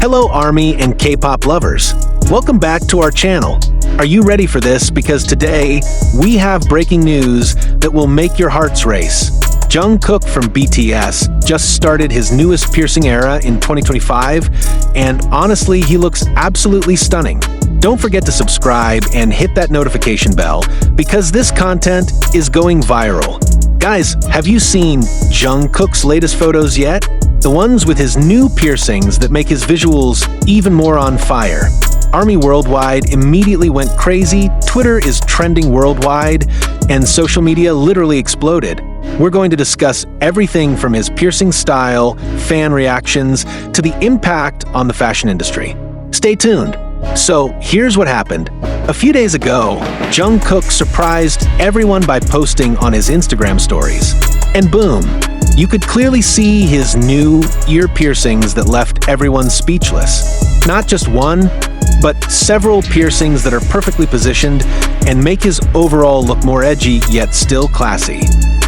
Hello ARMY and K-pop lovers. Welcome back to our channel. Are you ready for this? Because today, we have breaking news that will make your hearts race. Jungkook from BTS just started his newest piercing era in 2025, and honestly, he looks absolutely stunning. Don't forget to subscribe and hit that notification bell, because this content is going viral. Guys, have you seen Jungkook's latest photos yet? The ones with his new piercings that make his visuals even more on fire. ARMY Worldwide immediately went crazy, Twitter is trending worldwide, and social media literally exploded. We're going to discuss everything from his piercing style, fan reactions, to the impact on the fashion industry. Stay tuned. So, here's what happened. A few days ago, Jungkook surprised everyone by posting on his Instagram stories. And boom, you could clearly see his new ear piercings that left everyone speechless. Not just one, but several piercings that are perfectly positioned and make his overall look more edgy yet still classy.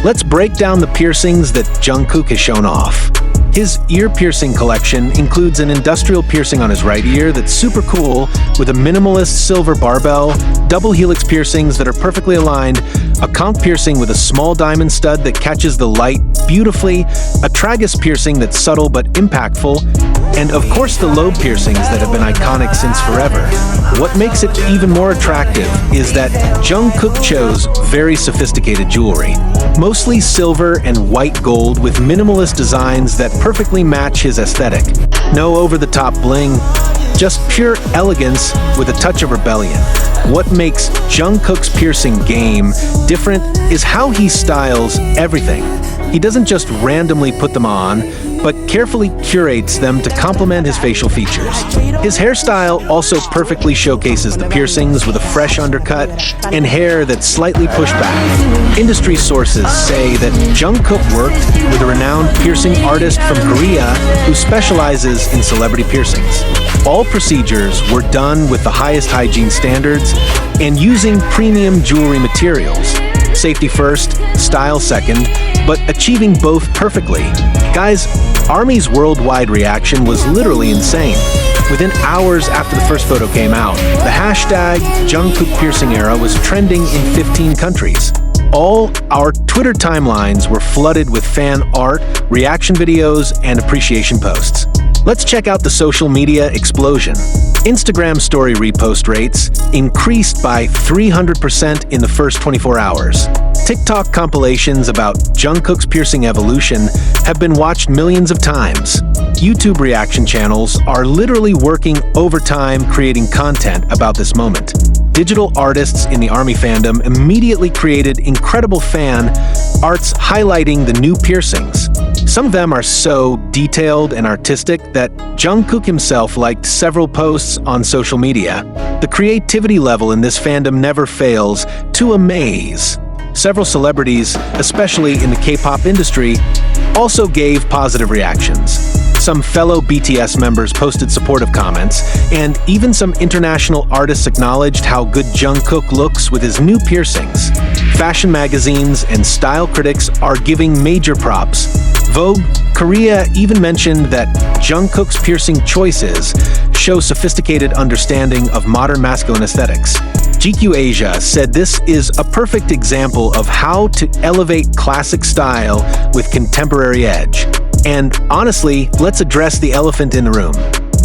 Let's break down the piercings that Jungkook has shown off. His ear piercing collection includes an industrial piercing on his right ear that's super cool, with a minimalist silver barbell, double helix piercings that are perfectly aligned, a conch piercing with a small diamond stud that catches the light beautifully, a tragus piercing that's subtle but impactful, and of course the lobe piercings that have been iconic since forever. What makes it even more attractive is that Jungkook chose very sophisticated jewelry, mostly silver and white gold with minimalist designs that perfectly match his aesthetic. No over-the-top bling, just pure elegance with a touch of rebellion. What makes Jungkook's piercing game different is how he styles everything. He doesn't just randomly put them on, but carefully curates them to complement his facial features. His hairstyle also perfectly showcases the piercings with a fresh undercut and hair that's slightly pushed back. Industry sources say that Jungkook worked with a renowned piercing artist from Korea who specializes in celebrity piercings. All procedures were done with the highest hygiene standards and using premium jewelry materials. Safety first, style second, but achieving both perfectly. Guys, ARMY's worldwide reaction was literally insane. Within hours after the first photo came out, the hashtag Jungkook piercing era was trending in 15 countries. All our Twitter timelines were flooded with fan art, reaction videos, and appreciation posts. Let's check out the social media explosion. Instagram story repost rates increased by 300% in the first 24 hours. TikTok compilations about Jungkook's piercing evolution have been watched millions of times. YouTube reaction channels are literally working overtime creating content about this moment. Digital artists in the ARMY fandom immediately created incredible fan arts highlighting the new piercings. Some of them are so detailed and artistic that Jungkook himself liked several posts on social media. The creativity level in this fandom never fails to amaze. Several celebrities, especially in the K-pop industry, also gave positive reactions. Some fellow BTS members posted supportive comments, and even some international artists acknowledged how good Jungkook looks with his new piercings. Fashion magazines and style critics are giving major props. Vogue Korea even mentioned that Jungkook's piercing choices show sophisticated understanding of modern masculine aesthetics. GQ Asia said this is a perfect example of how to elevate classic style with contemporary edge. And honestly, let's address the elephant in the room.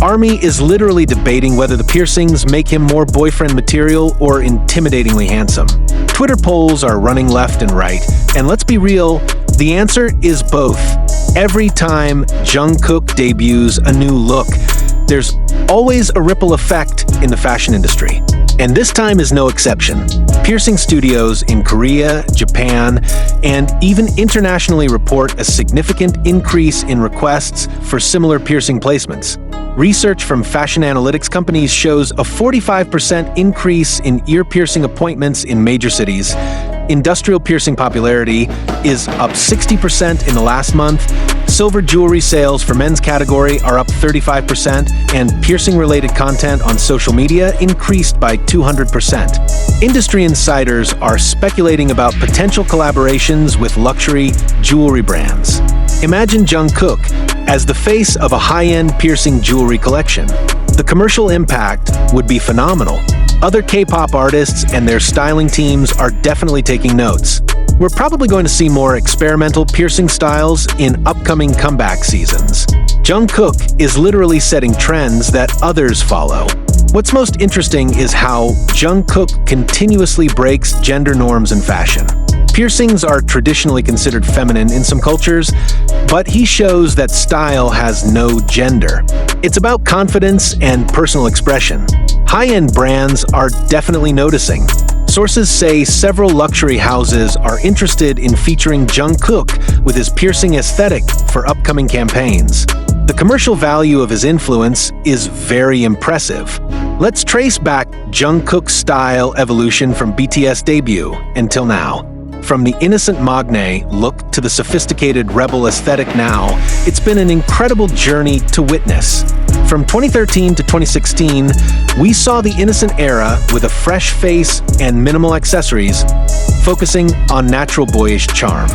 ARMY is literally debating whether the piercings make him more boyfriend material or intimidatingly handsome. Twitter polls are running left and right, and let's be real, the answer is both. Every time Jungkook debuts a new look, there's always a ripple effect in the fashion industry. And this time is no exception. Piercing studios in Korea, Japan, and even internationally report a significant increase in requests for similar piercing placements. Research from fashion analytics companies shows a 45% increase in ear piercing appointments in major cities. Industrial piercing popularity is up 60% in the last month. Silver jewelry sales for men's category are up 35%, and piercing-related content on social media increased by 200%. Industry insiders are speculating about potential collaborations with luxury jewelry brands. Imagine Jungkook as the face of a high-end piercing jewelry collection. The commercial impact would be phenomenal. Other K-pop artists and their styling teams are definitely taking notes. We're probably going to see more experimental piercing styles in upcoming comeback seasons. Jungkook is literally setting trends that others follow. What's most interesting is how Jungkook continuously breaks gender norms in fashion. Piercings are traditionally considered feminine in some cultures, but he shows that style has no gender. It's about confidence and personal expression. High-end brands are definitely noticing. Sources say several luxury houses are interested in featuring Jungkook with his piercing aesthetic for upcoming campaigns. The commercial value of his influence is very impressive. Let's trace back Jungkook's style evolution from BTS debut until now. From the innocent magne look to the sophisticated rebel aesthetic now, it's been an incredible journey to witness. From 2013 to 2016, we saw the innocent era with a fresh face and minimal accessories, focusing on natural boyish charm.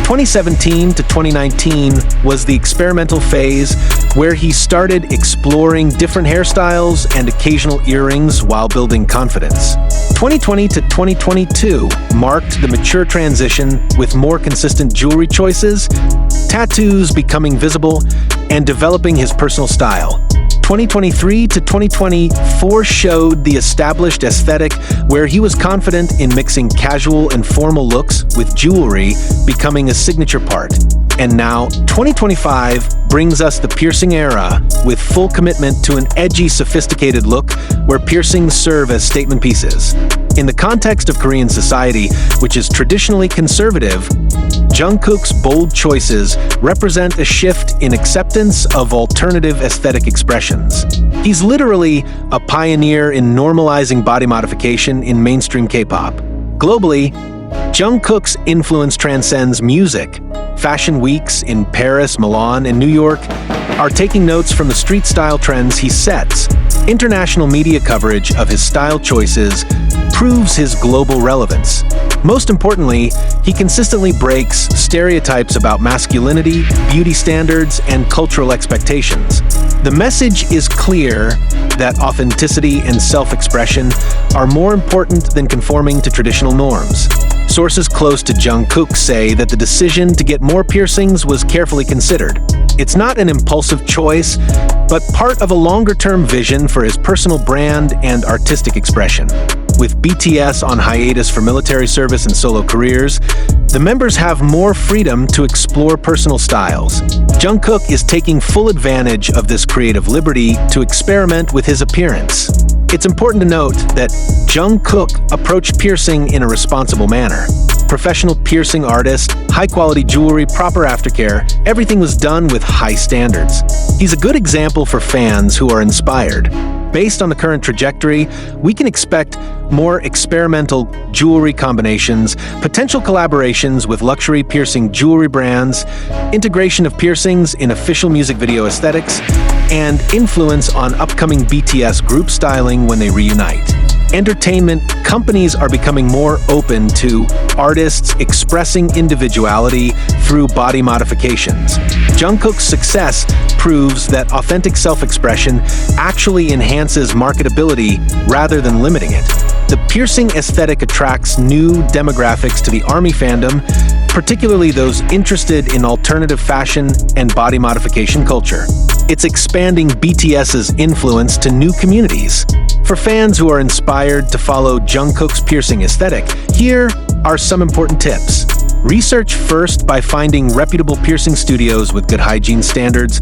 2017 to 2019 was the experimental phase where he started exploring different hairstyles and occasional earrings while building confidence. 2020 to 2022 marked the mature transition with more consistent jewelry choices, tattoos becoming visible, and developing his personal style. 2023 to 2024 showed the established aesthetic where he was confident in mixing casual and formal looks with jewelry becoming a signature part. And now, 2025 brings us the piercing era with full commitment to an edgy, sophisticated look where piercings serve as statement pieces. In the context of Korean society, which is traditionally conservative, Jungkook's bold choices represent a shift in acceptance of alternative aesthetic expressions. He's literally a pioneer in normalizing body modification in mainstream K-pop. Globally, Jungkook's influence transcends music. Fashion weeks in Paris, Milan, and New York are taking notes from the street style trends he sets. International media coverage of his style choices proves his global relevance. Most importantly, he consistently breaks stereotypes about masculinity, beauty standards, and cultural expectations. The message is clear that authenticity and self-expression are more important than conforming to traditional norms. Sources close to Jungkook say that the decision to get more piercings was carefully considered. It's not an impulsive choice, but part of a longer-term vision for his personal brand and artistic expression. With BTS on hiatus for military service and solo careers, the members have more freedom to explore personal styles. Jungkook is taking full advantage of this creative liberty to experiment with his appearance. It's important to note that Jungkook approached piercing in a responsible manner. Professional piercing artist, high-quality jewelry, proper aftercare, everything was done with high standards. He's a good example for fans who are inspired. Based on the current trajectory, we can expect more experimental jewelry combinations, potential collaborations with luxury piercing jewelry brands, integration of piercings in official music video aesthetics, and influence on upcoming BTS group styling when they reunite. Entertainment companies are becoming more open to artists expressing individuality through body modifications. Jungkook's success proves that authentic self-expression actually enhances marketability rather than limiting it. The piercing aesthetic attracts new demographics to the ARMY fandom, particularly those interested in alternative fashion and body modification culture. It's expanding BTS's influence to new communities. For fans who are inspired to follow Jungkook's piercing aesthetic, here are some important tips. Research first by finding reputable piercing studios with good hygiene standards.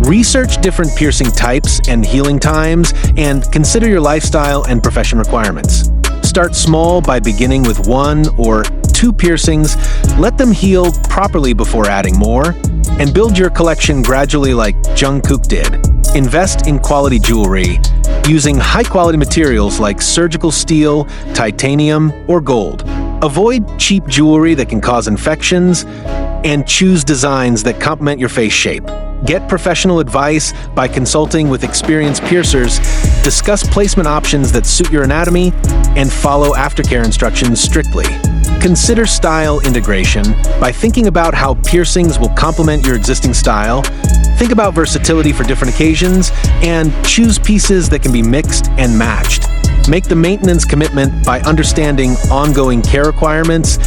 Research different piercing types and healing times, and consider your lifestyle and profession requirements. Start small by beginning with 1 or 2 piercings. Let them heal properly before adding more, and build your collection gradually like Jungkook did. Invest in quality jewelry, using high-quality materials like surgical steel, titanium, or gold. Avoid cheap jewelry that can cause infections, and choose designs that complement your face shape. Get professional advice by consulting with experienced piercers, discuss placement options that suit your anatomy, and follow aftercare instructions strictly. Consider style integration by thinking about how piercings will complement your existing style. Think about versatility for different occasions and choose pieces that can be mixed and matched. Make the maintenance commitment by understanding ongoing care requirements,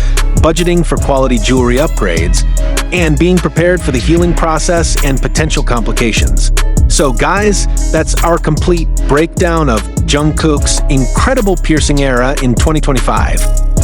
budgeting for quality jewelry upgrades, and being prepared for the healing process and potential complications. So guys, that's our complete breakdown of Jungkook's incredible piercing era in 2025.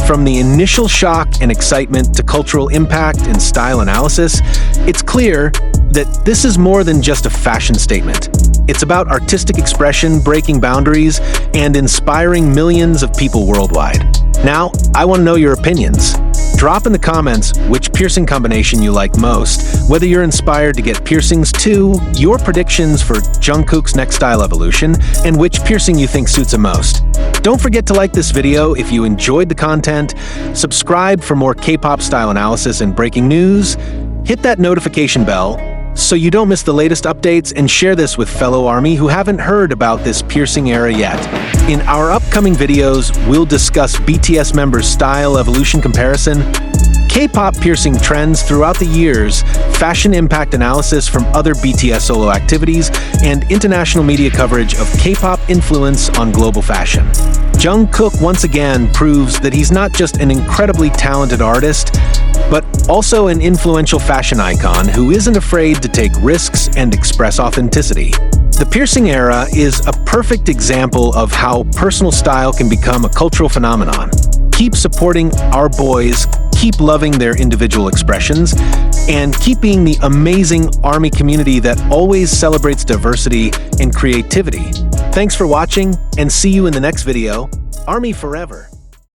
From the initial shock and excitement to cultural impact and style analysis, it's clear that this is more than just a fashion statement. It's about artistic expression, breaking boundaries, and inspiring millions of people worldwide. Now, I want to know your opinions. Drop in the comments which piercing combination you like most, whether you're inspired to get piercings too, your predictions for Jungkook's next style evolution, and which piercing you think suits him most. Don't forget to like this video if you enjoyed the content, subscribe for more K-pop style analysis and breaking news, hit that notification bell so you don't miss the latest updates, and share this with fellow ARMY who haven't heard about this piercing era yet. In our upcoming videos, we'll discuss BTS members' style evolution comparison, K-pop piercing trends throughout the years, fashion impact analysis from other BTS solo activities, and international media coverage of K-pop influence on global fashion. Jungkook once again proves that he's not just an incredibly talented artist, but also an influential fashion icon who isn't afraid to take risks and express authenticity. The piercing era is a perfect example of how personal style can become a cultural phenomenon. Keep supporting our boys, keep loving their individual expressions, and keep being the amazing ARMY community that always celebrates diversity and creativity. Thanks for watching, and see you in the next video. ARMY forever!